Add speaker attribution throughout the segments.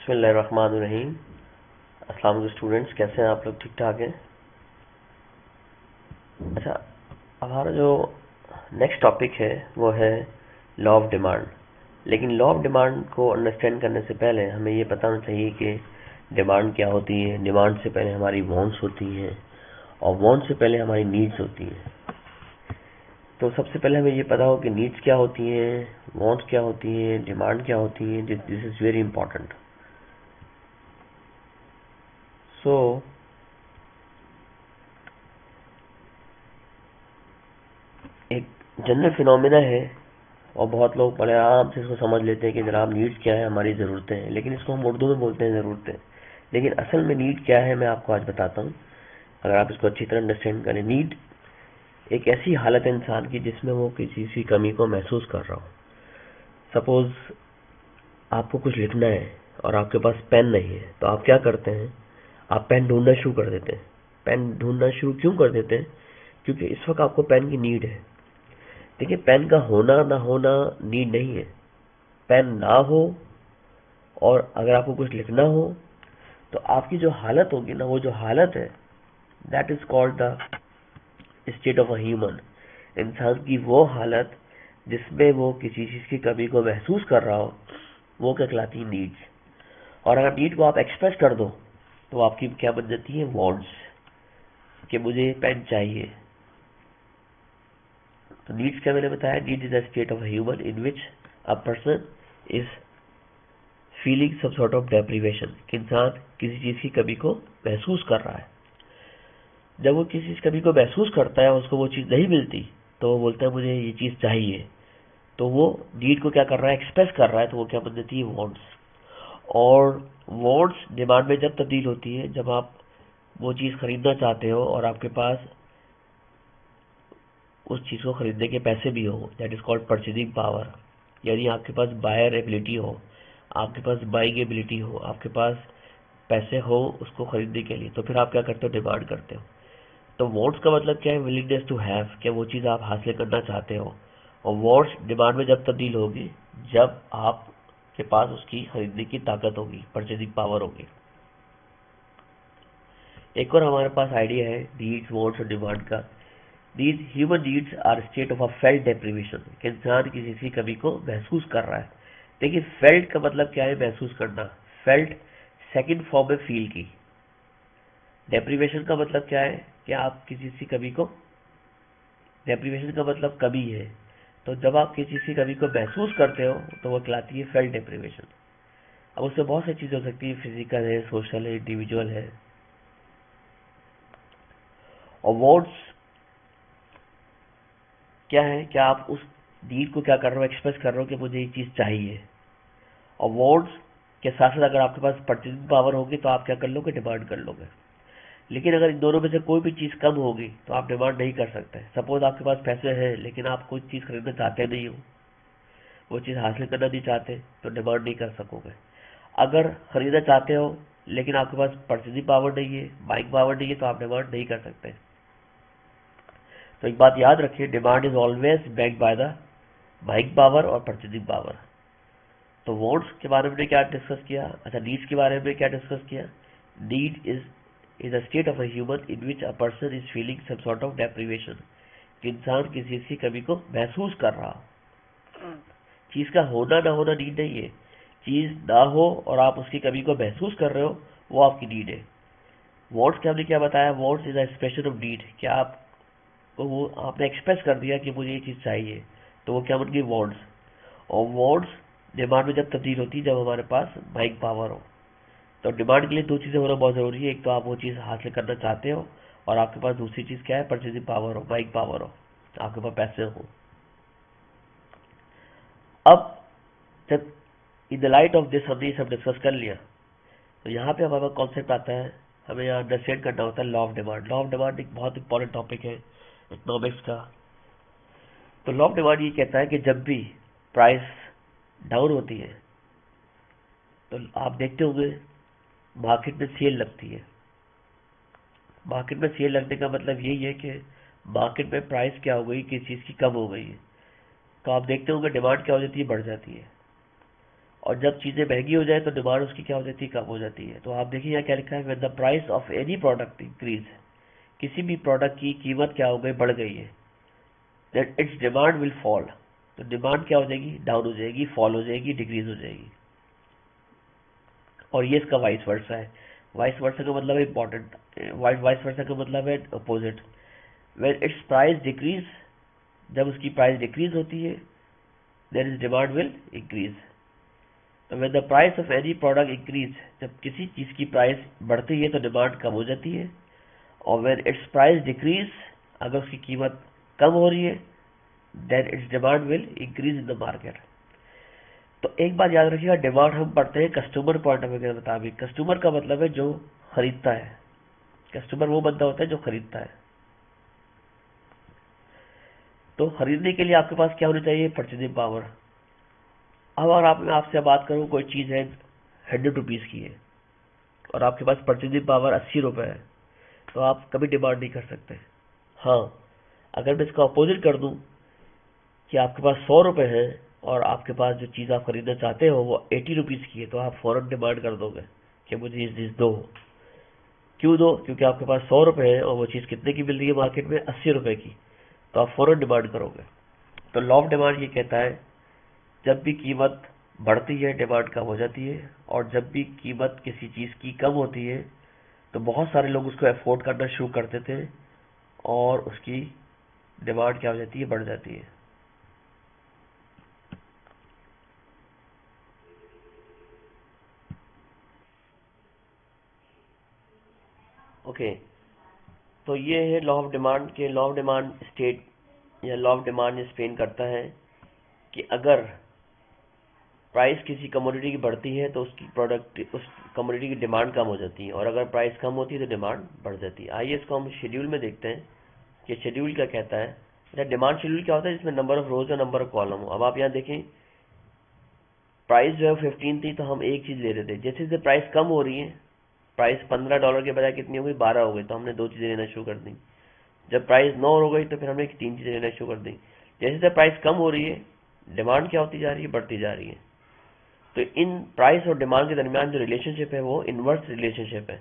Speaker 1: बिस्मिल्लाहिर्रहमानिर्रहीम। अस्सलाम वालेकुम स्टूडेंट्स, कैसे हैं आप लोग? ठीक ठाक हैं? अच्छा, हमारा जो नेक्स्ट टॉपिक है वो है लॉ ऑफ डिमांड। लेकिन लॉ ऑफ डिमांड को अंडरस्टैंड करने से पहले हमें ये पता होना चाहिए कि डिमांड क्या होती है। डिमांड से पहले हमारी वांट्स होती हैं और वांट्स से पहले हमारी नीड्स होती हैं। तो सबसे पहले हमें ये पता हो कि नीड्स क्या होती हैं, वांट्स क्या होती हैं, डिमांड क्या होती हैं। This is very important. So एक जनरल फिनोमिना है और बहुत लोग बड़े आराम से इसको समझ लेते हैं कि जनाब नीड्स क्या है, हमारी ज़रूरतें हैं। लेकिन इसको हम उर्दू में बोलते हैं ज़रूरतें। लेकिन असल में नीड क्या है मैं आपको आज बताता हूँ, अगर आप इसको अच्छी तरह अंडरस्टैंड करें। नीड एक ऐसी हालत है इंसान की जिसमें वो किसी चीज़ की कमी को महसूस कर रहा हो। सपोज आपको कुछ लिखना है और आपके पास पेन नहीं है, तो आप क्या करते हैं? आप पेन ढूंढना शुरू कर देते हैं। पेन ढूंढना शुरू क्यों कर देते हैं? क्योंकि इस वक्त आपको पेन की नीड है। देखिए, पेन का होना ना होना नीड नहीं है। पेन ना हो और अगर आपको कुछ लिखना हो तो आपकी जो हालत होगी ना, वो जो हालत है, that is called the state of a human. इंसान की वो हालत जिसमें वो किसी चीज की कमी को महसूस कर रहा हो, वो कहलाती है नीड्स। और अगर नीड को आप एक्सप्रेस कर दो तो आपकी क्या बन जाती है? वांट्स, कि मुझे पेन चाहिए। तो नीड्स क्या मैंने बताया? Need is a state of human in which a person is feeling some sort of deprivation, कि इंसान किसी चीज की कमी को महसूस कर रहा है। जब वो किसी चीज की कमी को महसूस करता है, उसको वो चीज नहीं मिलती, तो वो बोलता है मुझे ये चीज चाहिए। तो वो नीड को क्या कर रहा है? एक्सप्रेस कर रहा है। तो वो क्या बन जाती है? वांट्स। और वांट्स डिमांड में जब तब्दील होती है, जब आप वो चीज खरीदना चाहते हो और आपके पास उस चीज को खरीदने के पैसे भी हो, that is called purchasing power. यानी आपके पास बायर एबिलिटी हो, आपके पास बाइंग एबिलिटी हो, आपके पास पैसे हो उसको खरीदने के लिए, तो फिर आप क्या करते हो? डिमांड करते हो। तो वांट्स का मतलब क्या है? विलिंगनेस टू हैव, क्या वो चीज आप हासिल करना चाहते हो। और वांट्स डिमांड में जब तब्दील होगी, जब आपके पास उसकी खरीदने की ताकत होगी, परचेजिंग पावर होगी। एक और हमारे पास आइडिया है नीड्स, वांट्स और डिमांड का। These human needs are state of a felt deprivation, कि इंसान किसी की कमी को महसूस कर रहा है। देखिए, फेल्ट का मतलब क्या है? महसूस करना। फेल्ट सेकंड फॉर्म है फील की। डेप्रिवेशन का मतलब क्या है? कि आप किसी चीज की कमी को, डेप्रिवेशन का मतलब कमी है। तो जब आप किसी चीज की कमी को महसूस करते हो तो वो कहलाती है फेल्ट डेप्रिवेशन। अब उसमें बहुत सारी चीजें हो सकती है, फिजिकल है, सोशल है, इंडिविजुअल है। और वांट्स क्या है? क्या आप उस नीड को क्या कर रहे हो? एक्सप्रेस कर रहे हो कि मुझे ये चीज चाहिए। और वांट्स के साथ साथ अगर आपके पास परचेजिंग पावर होगी तो आप क्या कर लोगे? डिमांड कर लोगे। लेकिन अगर इन दोनों में से कोई भी चीज कम होगी तो आप डिमांड नहीं कर सकते। सपोज आपके पास पैसे हैं लेकिन आप कोई चीज खरीदना चाहते नहीं हो, वो चीज हासिल करना नहीं चाहते, तो डिमांड नहीं कर सकोगे। अगर खरीदना चाहते हो लेकिन आपके पास परचेजिंग पावर नहीं है, बाइंग पावर नहीं है, तो आप डिमांड नहीं कर सकते। तो एक बात याद रखिए, demand is always backed by the buying power और परचेजिंग पावर। तो वांट्स के बारे में क्या डिस्कस किया? अच्छा, नीड्स के बारे में क्या डिस्कस किया? Need is a state of a human in which a person is feeling some sort of deprivation, कि इंसान किसी चीज की कमी को महसूस कर रहा हो। चीज का होना ना होना नीड नहीं है। चीज ना हो और आप उसकी कमी को महसूस कर रहे हो, वो आपकी नीड है। वांट्स के हमने क्या बताया? Wants is a expression of need, क्या आप वो आपने एक्सप्रेस कर दिया कि मुझे ये चीज चाहिए, तो वो क्या बन गई? वांट्स। और वांट्स डिमांड में जब तब्दील होती है, जब हमारे पास बाइंग पावर हो। तो डिमांड के लिए दो चीजें होना बहुत जरूरी है। एक तो आप वो चीज हासिल करना चाहते हो और आपके पास दूसरी चीज क्या है? परचेजिंग पावर हो, बाइंग पावर हो, आपके पास पैसे हो। अब जब in the light of this हमने ये सब डिस्कस कर लिया, तो यहाँ पे हमारा कॉन्सेप्ट आता है, हमें यहाँ अंडरस्टैंड करना होता है law of demand. Law of demand एक बहुत इंपॉर्टेंट टॉपिक है इकोनॉमिक्स का। तो लॉ ऑफ डिमांड ये कहता है कि जब भी प्राइस डाउन होती है तो आप देखते होंगे मार्केट में सेल लगती है। मार्केट में सेल लगने का मतलब यही है कि मार्केट में प्राइस क्या हो गई, किसी चीज की कम हो गई है। तो आप देखते होंगे डिमांड क्या हो जाती है? बढ़ जाती है। और जब चीज़ें महंगी हो जाए तो डिमांड उसकी क्या हो जाती है, कम हो जाती है। तो आप देखिए यहाँ क्या लिखा है, when the price of any product increase, किसी भी प्रोडक्ट की कीमत क्या हो गई, बढ़ गई है, then its demand will fall, तो डिमांड क्या हो जाएगी, डाउन हो जाएगी, फॉल हो जाएगी, डिक्रीज हो जाएगी। और ये इसका वाइस वर्सा है। वाइस वर्सा का मतलब है इंपॉर्टेंट, वाइस वर्सा का मतलब है opposite. When its price decrease, जब उसकी प्राइस डिक्रीज होती है, then its demand will increase. When the price of any product increase, जब किसी चीज की प्राइस बढ़ती है तो डिमांड कम हो जाती है। और व्हेन इट्स प्राइस डिक्रीज, अगर उसकी कीमत कम हो रही है, then its demand will increase in the market. तो एक बात याद रखिएगा, डिमांड हम पढ़ते हैं कस्टमर पॉइंट ऑफ व्यू के मुताबिक। कस्टमर का मतलब है जो खरीदता है, कस्टमर वो बंदा होता है जो खरीदता है। तो खरीदने के लिए आपके पास क्या होनी चाहिए, परचेजिंग पावर। अब अगर आपसे बात करूं, कोई चीज है 100 रुपीज की है और आपके पास परचेजिंग पावर 80 रुपए है, तो आप कभी डिमांड नहीं कर सकते। हाँ, अगर मैं इसका अपोजिट कर दूं कि आपके पास 100 रुपए है और आपके पास जो चीज आप खरीदना चाहते हो वो 80 रुपीज की है, तो आप फौरन डिमांड कर दोगे कि मुझे ये चीज दो। क्यों दो, क्योंकि आपके पास 100 रुपए है और वो चीज कितने की मिल रही है मार्केट में, 80 रुपए की, तो आप फौरन डिमांड करोगे। तो लॉ ऑफ डिमांड ये कहता है, जब भी कीमत बढ़ती है डिमांड कम हो जाती है, और जब भी कीमत किसी चीज की कम होती है तो बहुत सारे लोग उसको अफोर्ड करना शुरू करते थे और उसकी डिमांड क्या हो जाती है, बढ़ जाती है। ओके, तो ये है लॉ ऑफ डिमांड के। लॉ ऑफ डिमांड स्टेट या लॉ ऑफ डिमांड एक्सप्लेन करता है कि अगर प्राइस किसी कमोडिटी की बढ़ती है तो उसकी प्रोडक्ट, उस कमोडिटी की डिमांड कम हो जाती है, और अगर प्राइस कम होती है तो डिमांड बढ़ जाती है। आइए इसको हम शेड्यूल में देखते हैं कि शेड्यूल क्या कहता है। अच्छा, डिमांड शेड्यूल क्या होता है, जिसमें नंबर ऑफ रोज और नंबर ऑफ कॉलम हो। अब आप यहाँ देखें, प्राइस जो है 15 थी तो हम एक चीज ले रहे थे, जैसे जैसे प्राइस कम हो रही है, प्राइस $15 के बजाय कितनी हो गई, 12 हो गई, तो हमने 2 चीजें लेना शुरू कर दी। जब प्राइस 9 हो गई तो फिर हमने 3 चीजें लेना शुरू कर दी। जैसे जैसे प्राइस कम हो रही है, डिमांड क्या होती जा रही है, बढ़ती जा रही है। तो इन प्राइस और डिमांड के दरमियान जो रिलेशनशिप है वो इनवर्स रिलेशनशिप है।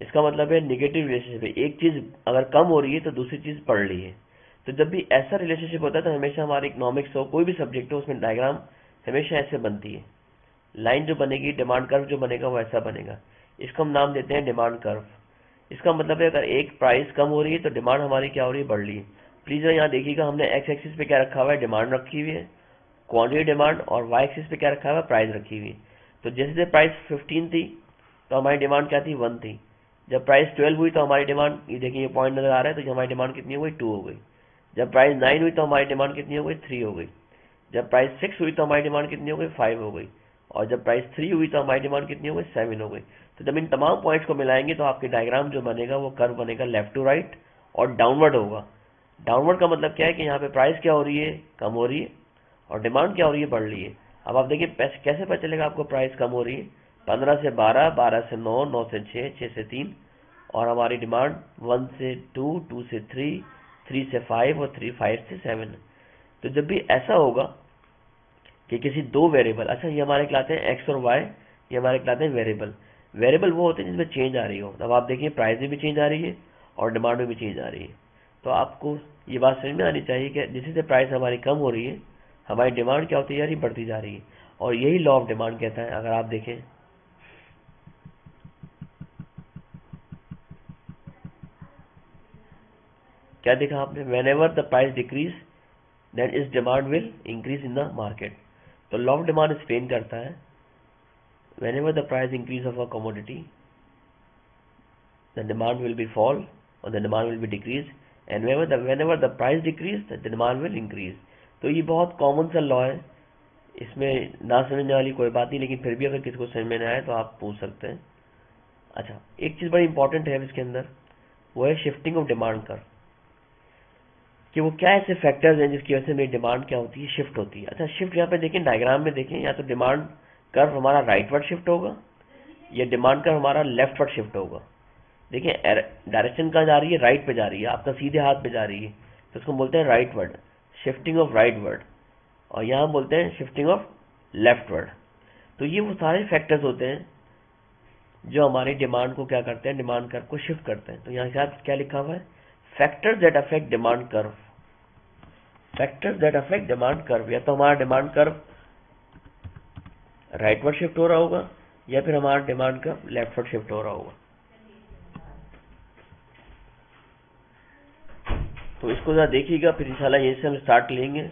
Speaker 1: इसका मतलब है निगेटिव रिलेशनशिप है। एक चीज अगर कम हो रही है तो दूसरी चीज बढ़ रही है। तो जब भी ऐसा रिलेशनशिप होता है तो हमेशा हमारे इकोनॉमिक्स हो, कोई भी सब्जेक्ट हो, उसमें डायग्राम हमेशा ऐसे बनती है। लाइन जो बनेगी, डिमांड कर्व जो बनेगा वो ऐसा बनेगा। इसको हम नाम देते हैं डिमांड कर्व। इसका मतलब है अगर एक प्राइस कम हो रही है तो डिमांड हमारी क्या हो रही है, बढ़ रही है। प्लीज यहाँ देखिएगा, हमने एक्स एक्सिस पे क्या रखा हुआ है, डिमांड रखी हुई है, क्वांटिटी डिमांड, और वाई एक्सिस पे क्या रखा हुआ है, प्राइस रखी हुई है। तो जैसे जैसे प्राइस 15 थी तो हमारी डिमांड क्या थी, 1 थी। जब प्राइस 12 हुई तो हमारी डिमांड, ये देखिए ये पॉइंट नजर आ रहा है, तो हमारी डिमांड कितनी हो गई, 2 हो गई। जब प्राइस 9 हुई तो हमारी डिमांड कितनी हो गई, 3 हो गई। जब प्राइस 6 हुई तो हमारी डिमांड कितनी हो गई, 5 हो गई। और जब प्राइस 3 हुई तो हमारी डिमांड कितनी हो गई, 7 हो गई। तो जब इन तमाम पॉइंट्स को मिलाएंगे तो आपके डायग्राम जो बनेगा वो कर्व बनेगा लेफ्ट टू राइट और डाउनवर्ड होगा। डाउनवर्ड का मतलब क्या है कि यहाँ पे प्राइस क्या हो रही है, कम हो रही है, और डिमांड क्या हो रही है, बढ़ रही है। अब आप देखिए कैसे पता चलेगा आपको प्राइस कम हो रही है, 15 से 12, 12 से 9, 9 से 6, 6 से 3, और हमारी डिमांड 1 से 2, 2 से 3, 3 से 5 और 5 से 7। तो जब भी ऐसा होगा कि किसी दो वेरिएबल, अच्छा ये हमारे कहलाते हैं एक्स और वाई, ये हमारे कहलाते हैं वेरिएबल। वेरिएबल वो होते हैं जिसमें चेंज आ रही हो। अब आप देखिए प्राइस में भी चेंज आ रही है और डिमांड में भी चेंज आ रही है। तो आपको ये बात समझ में आनी चाहिए कि जैसे जैसे प्राइस हमारी कम हो रही है, हमारी डिमांड क्या होती जा रही है, बढ़ती जा रही है। और यही लॉ ऑफ डिमांड कहता है। अगर आप देखें, क्या देखा आपने, whenever the price decrease then is demand will increase in the market. तो लॉ ऑफ डिमांड एक्सप्लेन करता है, whenever the price increase of a commodity, the demand will be fall or the demand will be decrease, and whenever the price decrease, the demand will increase. तो ये बहुत common सा law है, इसमें ना समझने वाली कोई बात नहीं, लेकिन फिर भी अगर किसी को समझ में ना आए तो आप पूछ सकते हैं। अच्छा, एक चीज बड़ी इंपॉर्टेंट है इसके अंदर, वो है शिफ्टिंग ऑफ डिमांड कर्व, कि वो क्या ऐसे फैक्टर्स हैं जिसकी वजह से मेरी डिमांड क्या होती है, शिफ्ट होती है। अच्छा, शिफ्ट यहाँ पे देखें, डायग्राम में देखें, या तो डिमांड कर्व हमारा राइटवर्ड शिफ्ट होगा या डिमांड कर्व हमारा लेफ्टवर्ड शिफ्ट होगा। देखिए डायरेक्शन कहाँ जा रही है, राइट पे जा रही है, आपका सीधे हाथ पे जा रही है, तो उसको बोलते हैं राइटवर्ड, शिफ्टिंग ऑफ राइटवर्ड। और यहाँ बोलते हैं शिफ्टिंग ऑफ लेफ्टवर्ड। तो ये वो सारे फैक्टर्स होते हैं जो हमारी डिमांड को क्या करते हैं, डिमांड कर्व को शिफ्ट करते हैं। तो यहाँ क्या क्या लिखा हुआ है, factors that affect demand curve, factors that affect demand curve. या तो हमारा डिमांड कर्व राइटवर्ड शिफ्ट हो रहा होगा या फिर हमारा डिमांड कर्व लेफ्टवर्ड शिफ्ट हो रहा होगा। तो इसको जरा देखिएगा, फिर इंशाल्लाह यहीं से हम स्टार्ट लेंगे।